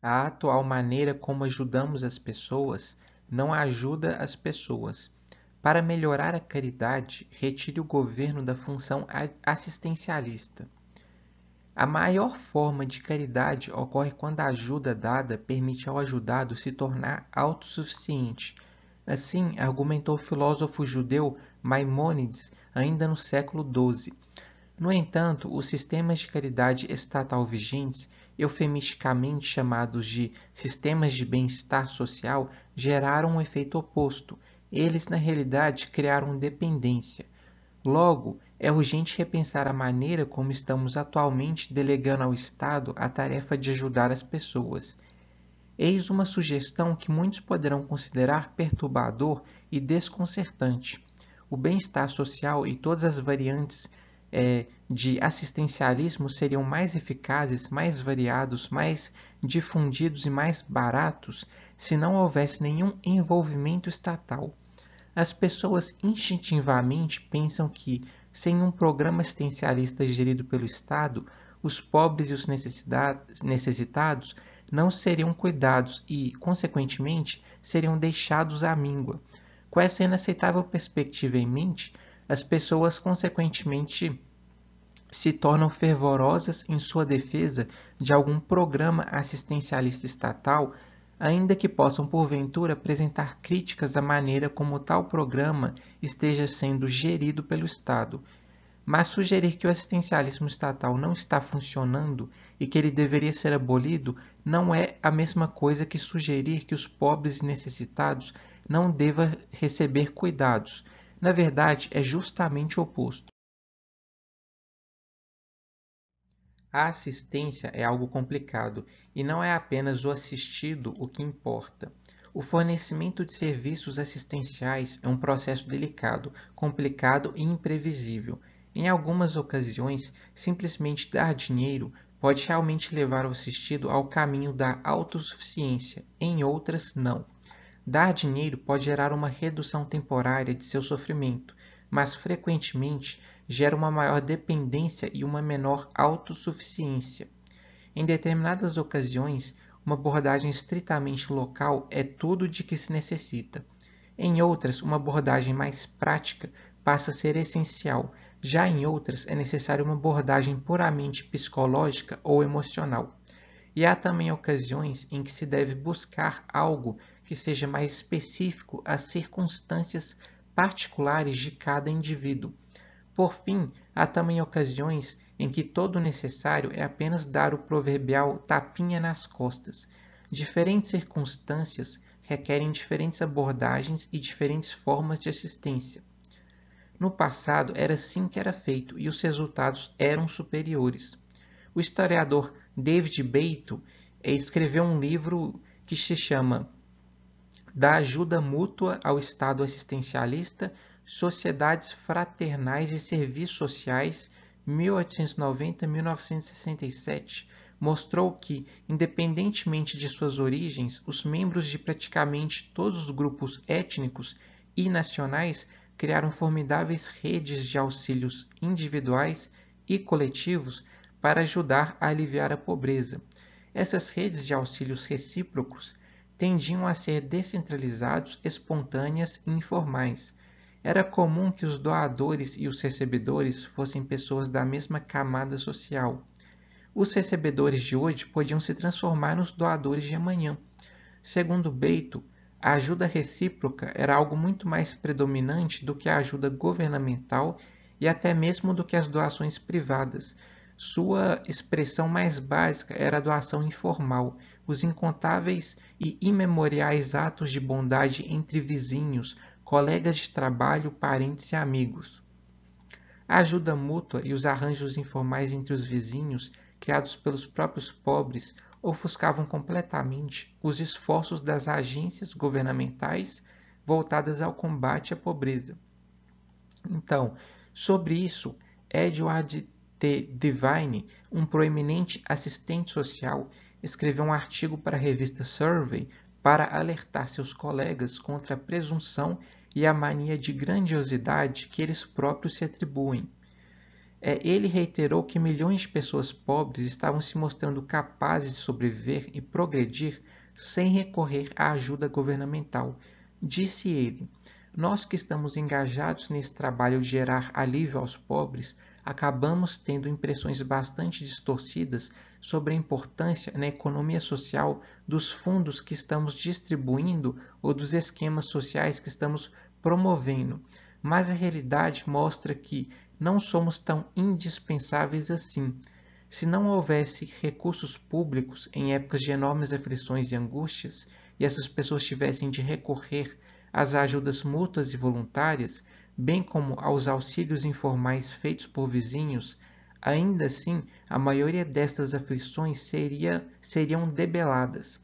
A atual maneira como ajudamos as pessoas não ajuda as pessoas. Para melhorar a caridade, retire o governo da função assistencialista. A maior forma de caridade ocorre quando a ajuda dada permite ao ajudado se tornar autossuficiente. Assim, argumentou o filósofo judeu Maimônides ainda no século XII. No entanto, os sistemas de caridade estatal vigentes, eufemisticamente chamados de sistemas de bem-estar social, geraram um efeito oposto. Eles, na realidade, criaram dependência. Logo, é urgente repensar a maneira como estamos atualmente delegando ao Estado a tarefa de ajudar as pessoas. Eis uma sugestão que muitos poderão considerar perturbador e desconcertante. O bem-estar social e todas as variantes de assistencialismo seriam mais eficazes, mais variados, mais difundidos e mais baratos se não houvesse nenhum envolvimento estatal. As pessoas instintivamente pensam que, sem um programa assistencialista gerido pelo Estado, os pobres e os necessitados não seriam cuidados e, consequentemente, seriam deixados à míngua. Com essa inaceitável perspectiva em mente, as pessoas, consequentemente, se tornam fervorosas em sua defesa de algum programa assistencialista estatal, ainda que possam porventura apresentar críticas à maneira como tal programa esteja sendo gerido pelo Estado. Mas sugerir que o assistencialismo estatal não está funcionando e que ele deveria ser abolido não é a mesma coisa que sugerir que os pobres e necessitados não devam receber cuidados. Na verdade, é justamente o oposto. A assistência é algo complicado e não é apenas o assistido o que importa. O fornecimento de serviços assistenciais é um processo delicado, complicado e imprevisível. Em algumas ocasiões, simplesmente dar dinheiro pode realmente levar o assistido ao caminho da autossuficiência, em outras, não. Dar dinheiro pode gerar uma redução temporária de seu sofrimento, mas frequentemente gera uma maior dependência e uma menor autossuficiência. Em determinadas ocasiões, uma abordagem estritamente local é tudo de que se necessita. Em outras, uma abordagem mais prática passa a ser essencial. Já em outras, é necessária uma abordagem puramente psicológica ou emocional. E há também ocasiões em que se deve buscar algo que seja mais específico às circunstâncias particulares de cada indivíduo. Por fim, há também ocasiões em que todo o necessário é apenas dar o proverbial tapinha nas costas. Diferentes circunstâncias requerem diferentes abordagens e diferentes formas de assistência. No passado era assim que era feito e os resultados eram superiores. O historiador David Beito escreveu um livro que se chama Da Ajuda Mútua ao Estado Assistencialista, Sociedades Fraternais e Serviços Sociais, 1890-1967, mostrou que, independentemente de suas origens, os membros de praticamente todos os grupos étnicos e nacionais criaram formidáveis redes de auxílios individuais e coletivos para ajudar a aliviar a pobreza. Essas redes de auxílios recíprocos tendiam a ser descentralizados, espontâneas e informais. Era comum que os doadores e os recebedores fossem pessoas da mesma camada social. Os recebedores de hoje podiam se transformar nos doadores de amanhã. Segundo Beito, a ajuda recíproca era algo muito mais predominante do que a ajuda governamental e até mesmo do que as doações privadas. Sua expressão mais básica era a doação informal, os incontáveis e imemoriais atos de bondade entre vizinhos, colegas de trabalho, parentes e amigos. A ajuda mútua e os arranjos informais entre os vizinhos, criados pelos próprios pobres, ofuscavam completamente os esforços das agências governamentais voltadas ao combate à pobreza. Então, sobre isso, Edward T. Devine, um proeminente assistente social, escreveu um artigo para a revista Survey para alertar seus colegas contra a presunção e a mania de grandiosidade que eles próprios se atribuem. Ele reiterou que milhões de pessoas pobres estavam se mostrando capazes de sobreviver e progredir sem recorrer à ajuda governamental. Disse ele: nós que estamos engajados nesse trabalho de gerar alívio aos pobres, acabamos tendo impressões bastante distorcidas sobre a importância na economia social dos fundos que estamos distribuindo ou dos esquemas sociais que estamos promovendo. Mas a realidade mostra que não somos tão indispensáveis assim. Se não houvesse recursos públicos em épocas de enormes aflições e angústias, e essas pessoas tivessem de recorrer às ajudas mútuas e voluntárias, bem como aos auxílios informais feitos por vizinhos, ainda assim a maioria destas aflições seriam debeladas.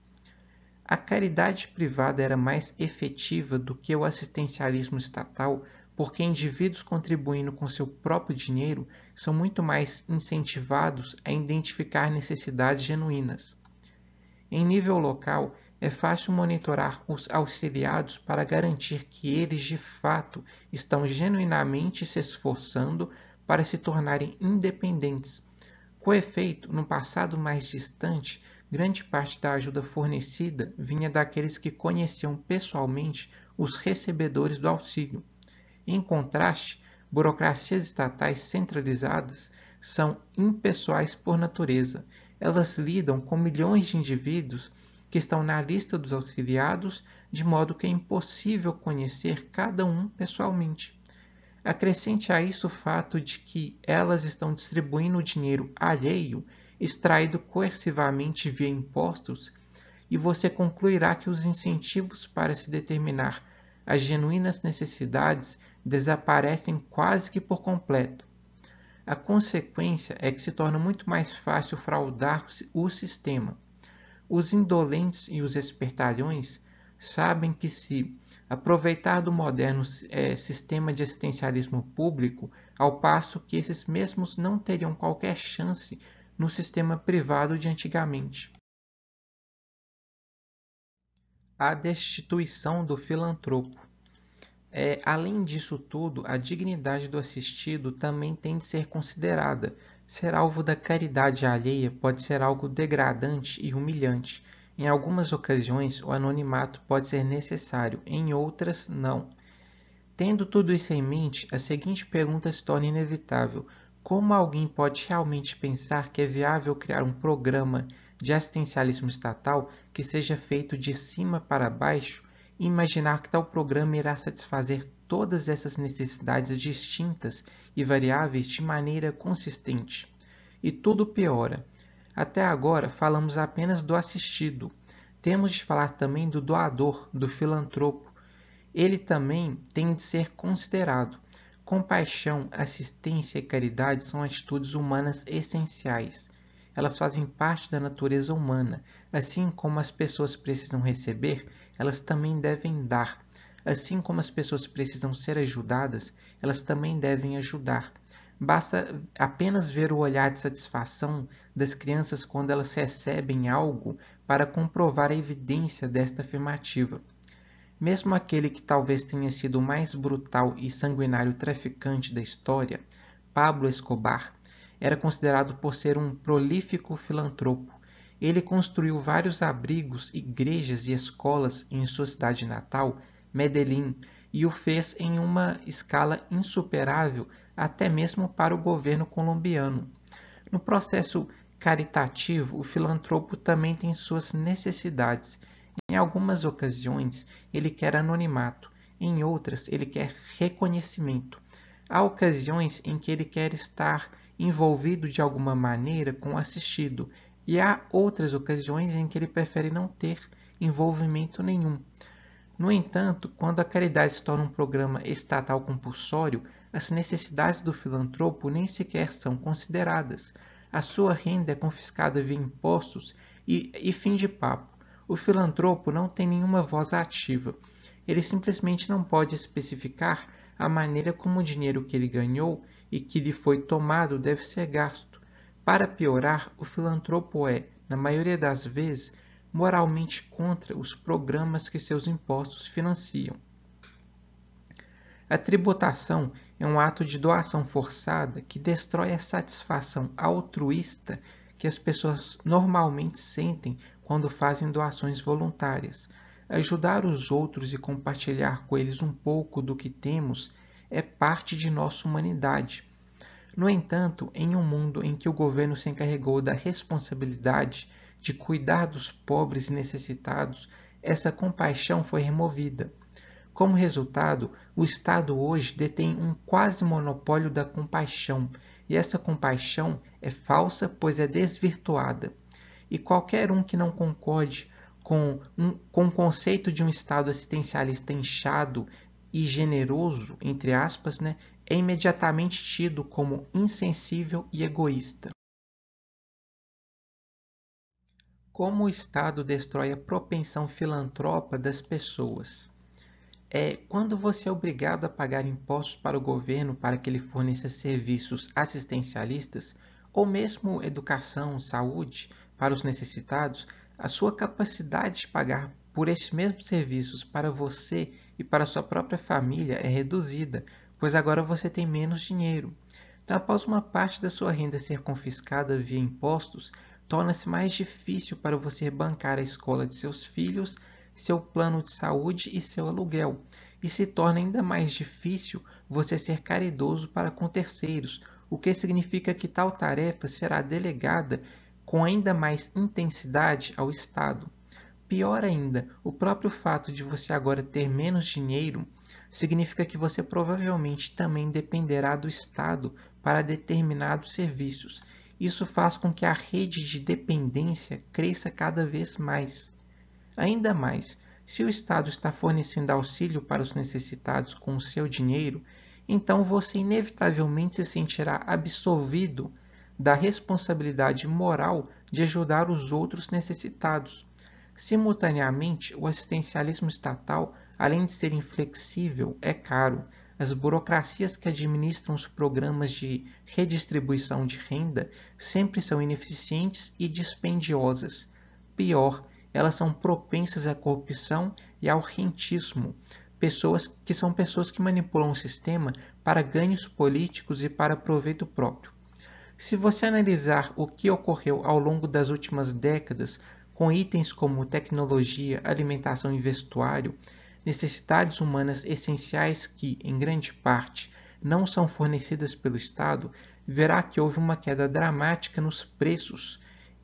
A caridade privada era mais efetiva do que o assistencialismo estatal, porque indivíduos contribuindo com seu próprio dinheiro são muito mais incentivados a identificar necessidades genuínas. Em nível local, é fácil monitorar os auxiliados para garantir que eles de fato estão genuinamente se esforçando para se tornarem independentes. Com efeito, no passado mais distante, grande parte da ajuda fornecida vinha daqueles que conheciam pessoalmente os recebedores do auxílio. Em contraste, burocracias estatais centralizadas são impessoais por natureza. Elas lidam com milhões de indivíduos que estão na lista dos auxiliados, de modo que é impossível conhecer cada um pessoalmente. Acrescente a isso o fato de que elas estão distribuindo o dinheiro alheio, extraído coercivamente via impostos, e você concluirá que os incentivos para se determinar as genuínas necessidades desaparecem quase que por completo. A consequência é que se torna muito mais fácil fraudar o sistema. Os indolentes e os espertalhões sabem que se aproveitar do moderno sistema de assistencialismo público, ao passo que esses mesmos não teriam qualquer chance no sistema privado de antigamente. A destituição do filantropo. Além disso tudo, a dignidade do assistido também tem de ser considerada. Ser alvo da caridade alheia pode ser algo degradante e humilhante. Em algumas ocasiões, o anonimato pode ser necessário, em outras, não. Tendo tudo isso em mente, a seguinte pergunta se torna inevitável: como alguém pode realmente pensar que é viável criar um programa de assistencialismo estatal que seja feito de cima para baixo e imaginar que tal programa irá satisfazer todas essas necessidades distintas e variáveis de maneira consistente? E tudo piora. Até agora falamos apenas do assistido. Temos de falar também do doador, do filantropo. Ele também tem de ser considerado. Compaixão, assistência e caridade são atitudes humanas essenciais. Elas fazem parte da natureza humana. Assim como as pessoas precisam receber, elas também devem dar. Assim como as pessoas precisam ser ajudadas, elas também devem ajudar. Basta apenas ver o olhar de satisfação das crianças quando elas recebem algo para comprovar a evidência desta afirmativa. Mesmo aquele que talvez tenha sido o mais brutal e sanguinário traficante da história, Pablo Escobar, era considerado por ser um prolífico filantropo. Ele construiu vários abrigos, igrejas e escolas em sua cidade natal, Medellín, e o fez em uma escala insuperável até mesmo para o governo colombiano. No processo caritativo, o filantropo também tem suas necessidades. Em algumas ocasiões, ele quer anonimato, em outras, ele quer reconhecimento. Há ocasiões em que ele quer estar envolvido de alguma maneira com o assistido, e há outras ocasiões em que ele prefere não ter envolvimento nenhum. No entanto, quando a caridade se torna um programa estatal compulsório, as necessidades do filantropo nem sequer são consideradas. A sua renda é confiscada via impostos e fim de papo. O filantropo não tem nenhuma voz ativa. Ele simplesmente não pode especificar a maneira como o dinheiro que ele ganhou e que lhe foi tomado deve ser gasto. Para piorar, o filantropo é, na maioria das vezes, moralmente contra os programas que seus impostos financiam. A tributação é um ato de doação forçada que destrói a satisfação altruísta que as pessoas normalmente sentem quando fazem doações voluntárias. Ajudar os outros e compartilhar com eles um pouco do que temos é parte de nossa humanidade. No entanto, em um mundo em que o governo se encarregou da responsabilidade de cuidar dos pobres e necessitados, essa compaixão foi removida. Como resultado, o Estado hoje detém um quase monopólio da compaixão, e essa compaixão é falsa, pois é desvirtuada. E qualquer um que não concorde com o conceito de um Estado assistencialista inchado e generoso, entre aspas, é imediatamente tido como insensível e egoísta. Como o Estado destrói a propensão filantropa das pessoas? Quando você é obrigado a pagar impostos para o governo para que ele forneça serviços assistencialistas, ou mesmo educação, saúde para os necessitados, a sua capacidade de pagar por esses mesmos serviços para você e para sua própria família é reduzida, pois agora você tem menos dinheiro. Então, após uma parte da sua renda ser confiscada via impostos, torna-se mais difícil para você bancar a escola de seus filhos, seu plano de saúde e seu aluguel, e se torna ainda mais difícil você ser caridoso para com terceiros, o que significa que tal tarefa será delegada com ainda mais intensidade ao Estado. Pior ainda, o próprio fato de você agora ter menos dinheiro significa que você provavelmente também dependerá do Estado para determinados serviços. Isso faz com que a rede de dependência cresça cada vez mais. Ainda mais, se o Estado está fornecendo auxílio para os necessitados com o seu dinheiro, então você inevitavelmente se sentirá absolvido da responsabilidade moral de ajudar os outros necessitados. Simultaneamente, o assistencialismo estatal, além de ser inflexível, é caro. As burocracias que administram os programas de redistribuição de renda sempre são ineficientes e dispendiosas. Pior, elas são propensas à corrupção e ao rentismo, pessoas que manipulam o sistema para ganhos políticos e para proveito próprio. Se você analisar o que ocorreu ao longo das últimas décadas com itens como tecnologia, alimentação e vestuário, necessidades humanas essenciais que, em grande parte, não são fornecidas pelo Estado, verá que houve uma queda dramática nos preços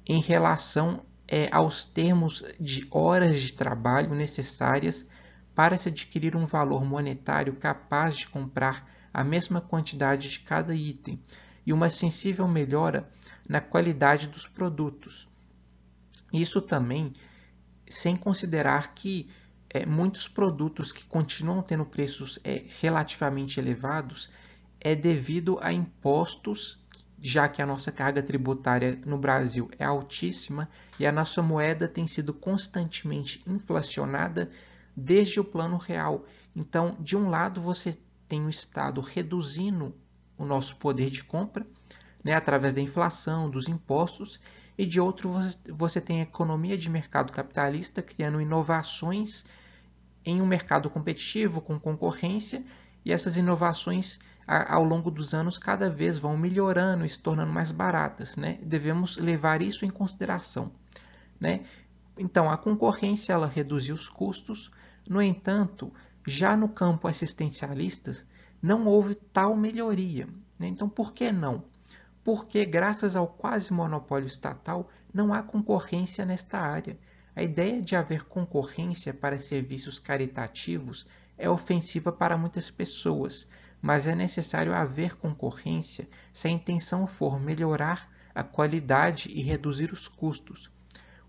em relação aos termos de horas de trabalho necessárias para se adquirir um valor monetário capaz de comprar a mesma quantidade de cada item, e uma sensível melhora na qualidade dos produtos. Isso também sem considerar que muitos produtos que continuam tendo preços relativamente elevados é devido a impostos, já que a nossa carga tributária no Brasil é altíssima e a nossa moeda tem sido constantemente inflacionada desde o plano real. Então, de um lado, você tem o Estado reduzindo o nosso poder de compra, através da inflação, dos impostos, e de outro você tem a economia de mercado capitalista criando inovações em um mercado competitivo, com concorrência, e essas inovações ao longo dos anos cada vez vão melhorando e se tornando mais baratas. Devemos levar isso em consideração. Então, a concorrência ela reduziu os custos, no entanto, já no campo assistencialista, não houve tal melhoria. Então, por que não? Porque, graças ao quase monopólio estatal, não há concorrência nesta área. A ideia de haver concorrência para serviços caritativos é ofensiva para muitas pessoas, mas é necessário haver concorrência se a intenção for melhorar a qualidade e reduzir os custos.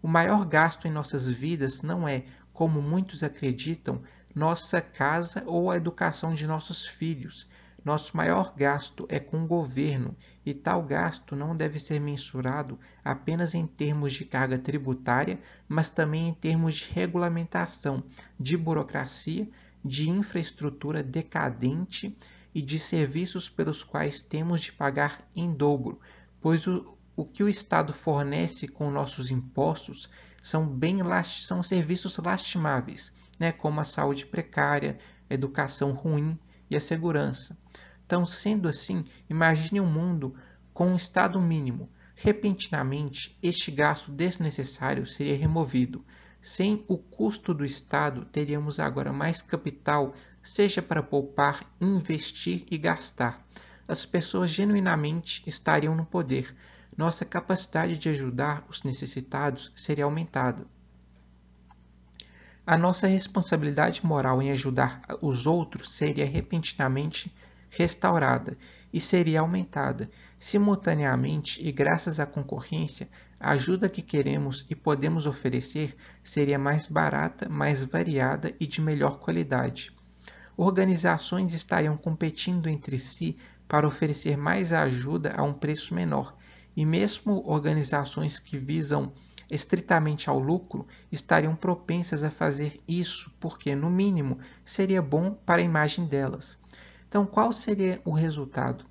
O maior gasto em nossas vidas não é, como muitos acreditam, nossa casa ou a educação de nossos filhos. Nosso maior gasto é com o governo, e tal gasto não deve ser mensurado apenas em termos de carga tributária, mas também em termos de regulamentação, de burocracia, de infraestrutura decadente e de serviços pelos quais temos de pagar em dobro, pois o que o Estado fornece com nossos impostos são serviços lastimáveis, como a saúde precária, a educação ruim e a segurança. Então, sendo assim, imagine um mundo com um estado mínimo. Repentinamente, este gasto desnecessário seria removido. Sem o custo do Estado, teríamos agora mais capital, seja para poupar, investir e gastar. As pessoas genuinamente estariam no poder. Nossa capacidade de ajudar os necessitados seria aumentada. A nossa responsabilidade moral em ajudar os outros seria repentinamente restaurada e seria aumentada. Simultaneamente, e graças à concorrência, a ajuda que queremos e podemos oferecer seria mais barata, mais variada e de melhor qualidade. Organizações estariam competindo entre si para oferecer mais ajuda a um preço menor, e mesmo organizações que visam estritamente ao lucro estariam propensas a fazer isso porque, no mínimo, seria bom para a imagem delas. Então, qual seria o resultado?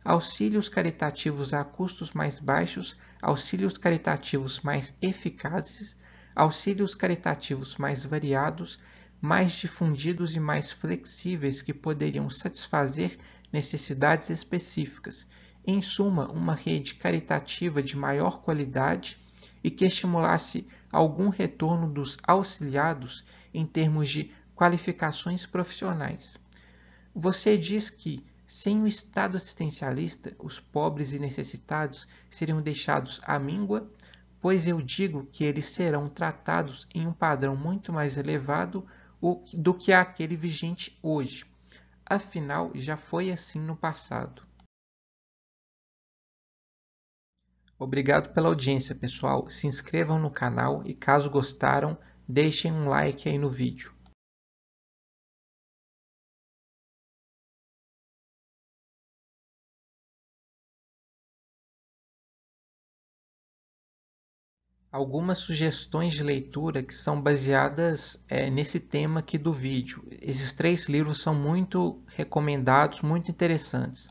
Auxílios caritativos a custos mais baixos, auxílios caritativos mais eficazes, auxílios caritativos mais variados, mais difundidos e mais flexíveis que poderiam satisfazer necessidades específicas. Em suma, uma rede caritativa de maior qualidade e que estimulasse algum retorno dos auxiliados em termos de qualificações profissionais. Você diz que, sem o Estado assistencialista, os pobres e necessitados seriam deixados à míngua, pois eu digo que eles serão tratados em um padrão muito mais elevado do que aquele vigente hoje. Afinal, já foi assim no passado. Obrigado pela audiência, pessoal. Se inscrevam no canal e, caso gostaram, deixem um like aí no vídeo. Algumas sugestões de leitura que são baseadas nesse tema aqui do vídeo. Esses 3 livros são muito recomendados, muito interessantes.